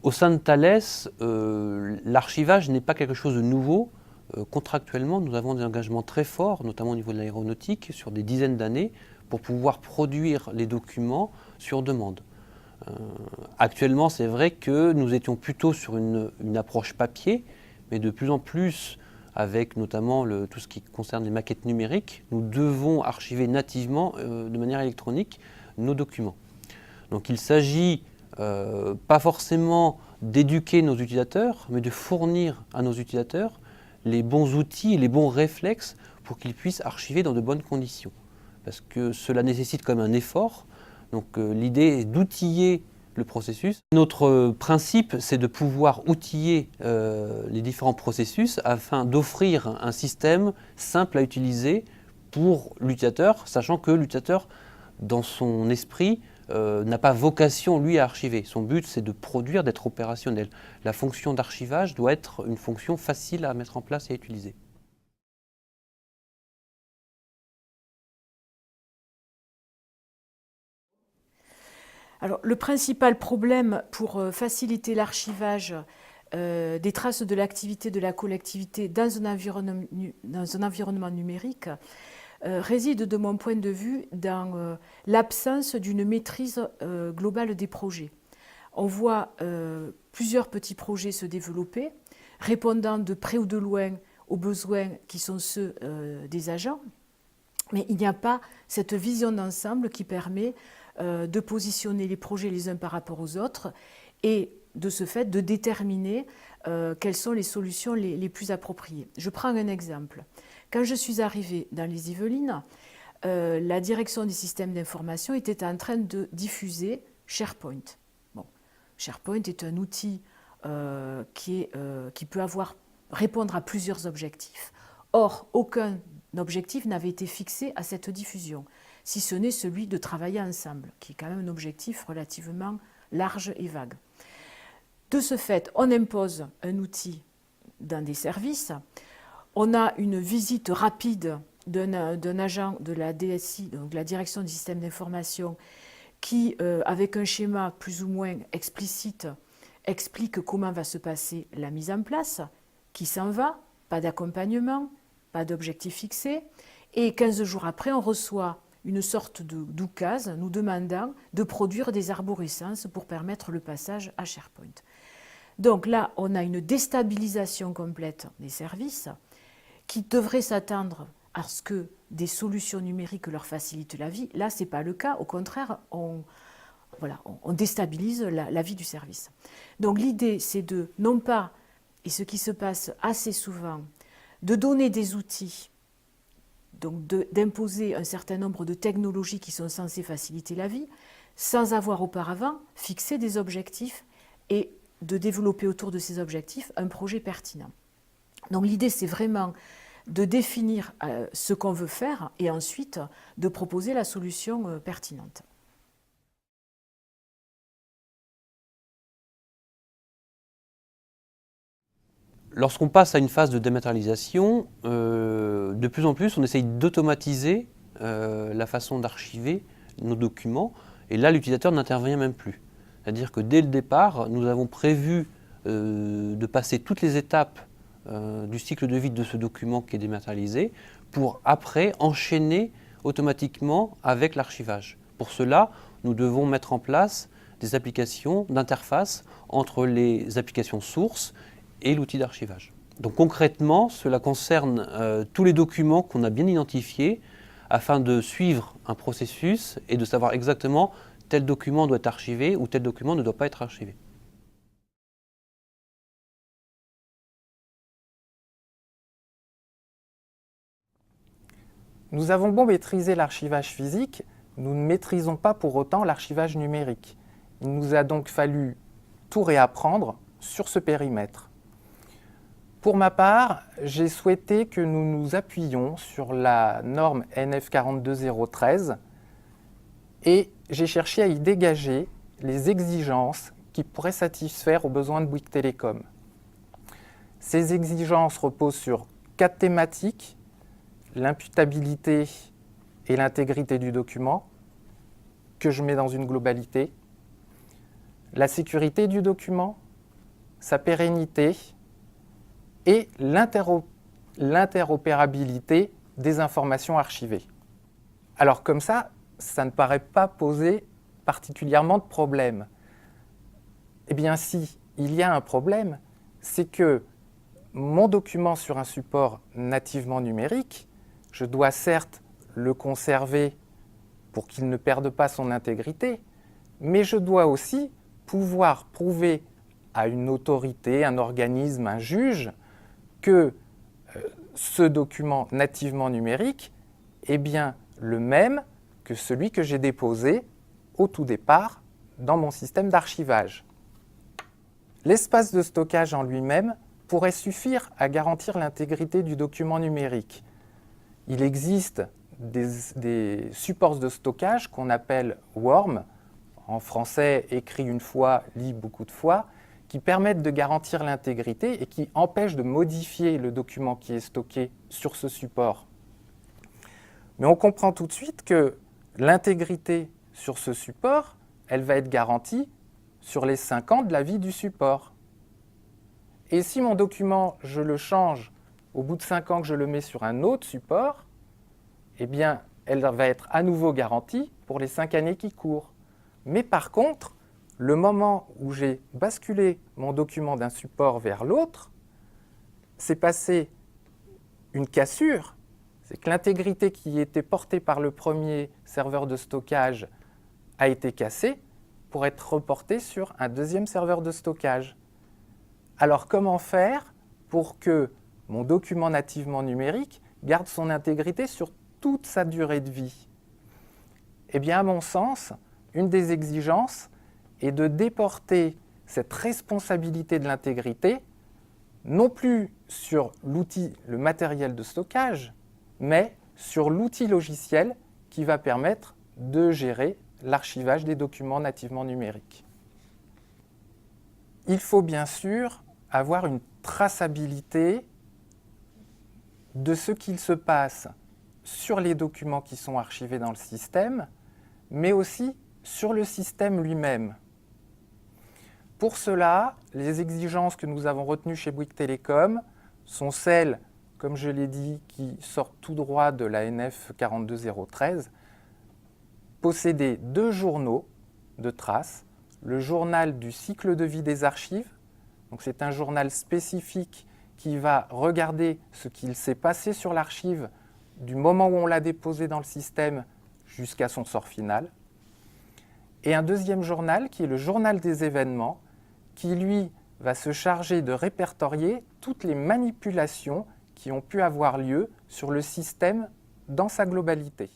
Au sein de Thales, l'archivage n'est pas quelque chose de nouveau. Contractuellement, nous avons des engagements très forts, notamment au niveau de l'aéronautique, sur des dizaines d'années, pour pouvoir produire les documents sur demande. Actuellement, c'est vrai que nous étions plutôt sur une approche papier, mais de plus en plus, avec notamment tout ce qui concerne les maquettes numériques, nous devons archiver nativement, de manière électronique, nos documents. Donc il s'agit pas forcément d'éduquer nos utilisateurs, mais de fournir à nos utilisateurs les bons outils et les bons réflexes pour qu'ils puissent archiver dans de bonnes conditions. Parce que cela nécessite quand même un effort. Donc l'idée est d'outiller le processus. Notre principe, c'est de pouvoir outiller les différents processus afin d'offrir un système simple à utiliser pour l'utilisateur, sachant que l'utilisateur, dans son esprit, n'a pas vocation, lui, à archiver. Son but, c'est de produire, d'être opérationnel. La fonction d'archivage doit être une fonction facile à mettre en place et à utiliser. Alors, le principal problème pour faciliter l'archivage des traces de l'activité de la collectivité dans un environnement numérique réside, de mon point de vue, dans l'absence d'une maîtrise globale des projets. On voit plusieurs petits projets se développer, répondant de près ou de loin aux besoins qui sont ceux des agents, mais il n'y a pas cette vision d'ensemble qui permet de positionner les projets les uns par rapport aux autres et de ce fait de déterminer quelles sont les solutions les plus appropriées. Je prends un exemple. Quand je suis arrivée dans les Yvelines, la direction des systèmes d'information était en train de diffuser SharePoint. Bon, SharePoint est un outil qui peut répondre à plusieurs objectifs. Or, aucun objectif n'avait été fixé à cette diffusion, si ce n'est celui de travailler ensemble, qui est quand même un objectif relativement large et vague. De ce fait, on impose un outil dans des services, on a une visite rapide d'un agent de la DSI, donc de la direction du système d'information, qui, avec un schéma plus ou moins explicite, explique comment va se passer la mise en place, qui s'en va, pas d'accompagnement, pas d'objectif fixé, et 15 jours après, on reçoit une sorte d'oukase nous demandant de produire des arborescences pour permettre le passage à SharePoint. Donc là, on a une déstabilisation complète des services qui devraient s'attendre à ce que des solutions numériques leur facilitent la vie. Là, ce n'est pas le cas. Au contraire, on déstabilise la vie du service. Donc l'idée, c'est de, non pas, et ce qui se passe assez souvent, de donner des outils, donc d'imposer un certain nombre de technologies qui sont censées faciliter la vie, sans avoir auparavant fixé des objectifs et de développer autour de ces objectifs un projet pertinent. Donc l'idée, c'est vraiment de définir ce qu'on veut faire et ensuite de proposer la solution pertinente. Lorsqu'on passe à une phase de dématérialisation, de plus en plus, on essaye d'automatiser la façon d'archiver nos documents, et là, l'utilisateur n'intervient même plus. C'est-à-dire que dès le départ, nous avons prévu de passer toutes les étapes du cycle de vie de ce document qui est dématérialisé, pour après enchaîner automatiquement avec l'archivage. Pour cela, nous devons mettre en place des applications d'interface entre les applications sources et l'outil d'archivage. Donc concrètement, cela concerne tous les documents qu'on a bien identifiés afin de suivre un processus et de savoir exactement tel document doit être archivé ou tel document ne doit pas être archivé. Nous avons beau maîtriser l'archivage physique, nous ne maîtrisons pas pour autant l'archivage numérique. Il nous a donc fallu tout réapprendre sur ce périmètre. Pour ma part, j'ai souhaité que nous nous appuyions sur la norme NF 42013 et j'ai cherché à y dégager les exigences qui pourraient satisfaire aux besoins de Bouygues Telecom. Ces exigences reposent sur 4 thématiques: l'imputabilité et l'intégrité du document, que je mets dans une globalité, la sécurité du document, sa pérennité et l'interopérabilité des informations archivées. Alors comme ça ne paraît pas poser particulièrement de problème. Eh bien si, il y a un problème, c'est que mon document sur un support nativement numérique, je dois certes le conserver pour qu'il ne perde pas son intégrité, mais je dois aussi pouvoir prouver à une autorité, un organisme, un juge, que ce document nativement numérique est bien le même que celui que j'ai déposé au tout départ dans mon système d'archivage. L'espace de stockage en lui-même pourrait suffire à garantir l'intégrité du document numérique. Il existe des supports de stockage qu'on appelle worm, en français écrit une fois, lit beaucoup de fois, qui permettent de garantir l'intégrité et qui empêchent de modifier le document qui est stocké sur ce support. Mais on comprend tout de suite que l'intégrité sur ce support, elle va être garantie sur les 5 ans de la vie du support. Et si mon document, je le change au bout de 5 ans que je le mets sur un autre support, eh bien, elle va être à nouveau garantie pour les 5 années qui courent. Mais par contre, le moment où j'ai basculé mon document d'un support vers l'autre, c'est passé une cassure. C'est que l'intégrité qui était portée par le premier serveur de stockage a été cassée pour être reportée sur un deuxième serveur de stockage. Alors comment faire pour que mon document nativement numérique garde son intégrité sur toute sa durée de vie? Eh bien, à mon sens, une des exigences est de déporter cette responsabilité de l'intégrité non plus sur l'outil, le matériel de stockage, mais sur l'outil logiciel qui va permettre de gérer l'archivage des documents nativement numériques. Il faut bien sûr avoir une traçabilité de ce qu'il se passe sur les documents qui sont archivés dans le système, mais aussi sur le système lui-même. Pour cela, les exigences que nous avons retenues chez Bouygues Telecom sont celles, comme je l'ai dit, qui sortent tout droit de la NF 42013, posséder 2 journaux de traces, le journal du cycle de vie des archives, donc c'est un journal spécifique qui va regarder ce qu'il s'est passé sur l'archive du moment où on l'a déposé dans le système jusqu'à son sort final, et un deuxième journal qui est le journal des événements, qui lui va se charger de répertorier toutes les manipulations qui ont pu avoir lieu sur le système dans sa globalité.